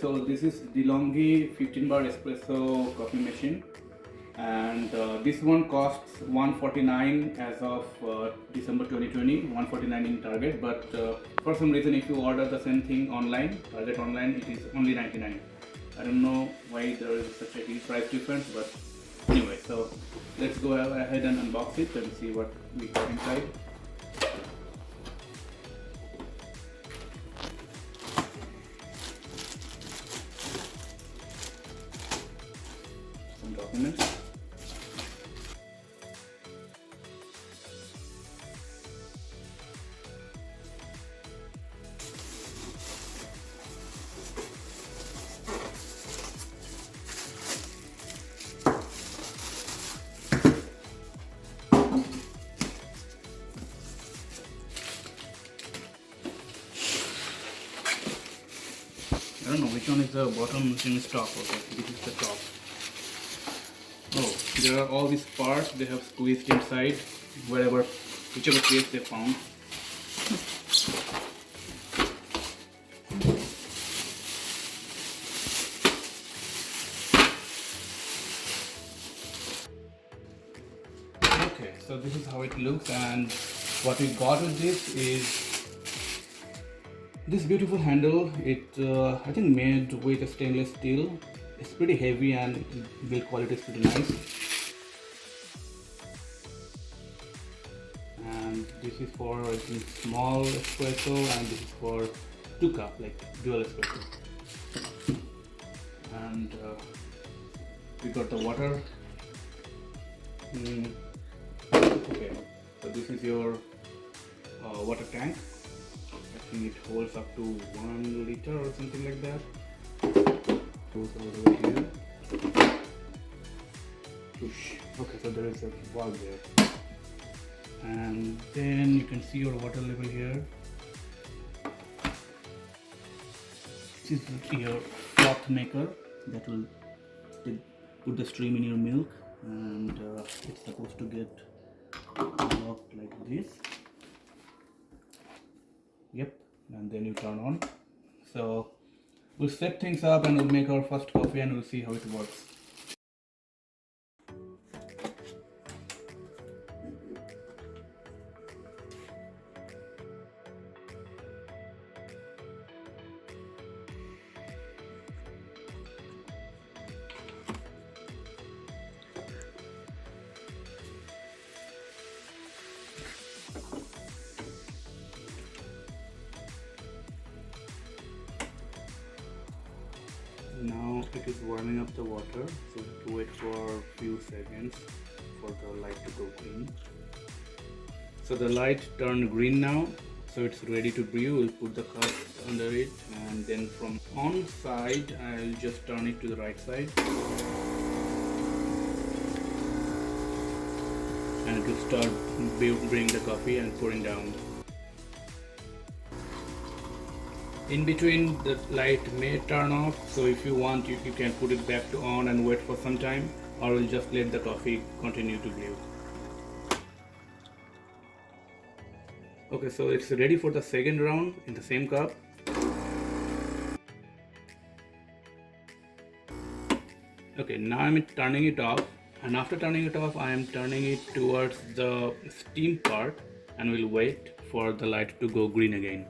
so this is DeLonghi 15 bar espresso coffee machine, and this one costs 149 as of December 2020, 149 in Target, but for some reason if you order the same thing online, Target online, it is only 99. I don't know why there is such a huge price difference, but anyway, so let's go ahead and unbox it and see what we got inside. Some documents. I don't know which one is the bottom, which one is top. Okay, this is the top. Oh, there are all these parts they have squeezed inside, whichever place they found. Okay, so this is how it looks, and what we got with this is this beautiful handle. It I think made with a stainless steel. It's pretty heavy and build quality is pretty nice. And this is for I think small espresso, and this is for 2 cup, like dual espresso. And we got the water. Okay, so this is your water tank. I think it holds up to 1 liter or something like that. Goes all the way here. Push. Okay, so there is a valve there. And then you can see your water level here. This is your froth maker that will put the stream in your milk, and it's supposed to get locked like this. Yep, and then you turn on. So we'll set things up and we'll make our first coffee and we'll see how it works. Now it is warming up the water, so we have to wait for a few seconds for the light to go green. So the light turned green now, so it's ready to brew. We'll put the cup under it, and then from on side I'll just turn it to the right side, and it will start brewing the coffee and pouring down. In between, the light may turn off, so if you want you can put it back to on and wait for some time, or we'll just let the coffee continue to brew. Okay, so it's ready for the second round in the same cup. Okay, now I'm turning it off, and after turning it off I am turning it towards the steam part, and we'll wait for the light to go green again.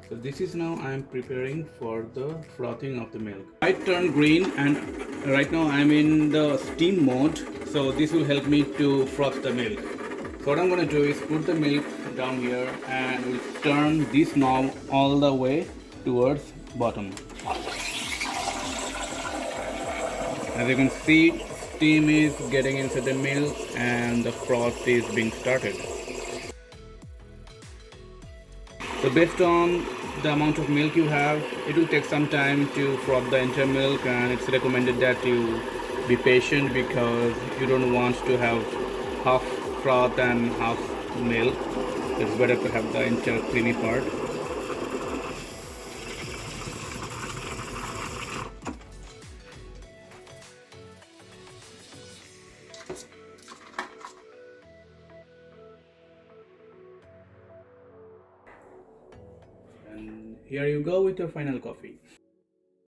So this is now I am preparing for the frothing of the milk. Light turned green, and right now I am in the steam mode, so this will help me to froth the milk. So what I'm going to do is put the milk down here, and we'll turn this knob all the way towards bottom. As you can see, steam is getting into the milk and the froth is being started. So based on the amount of milk you have, it will take some time to froth the entire milk, and it's recommended that you be patient because you don't want to have half froth and half milk. It's better to have the entire creamy part. And here you go with your final coffee.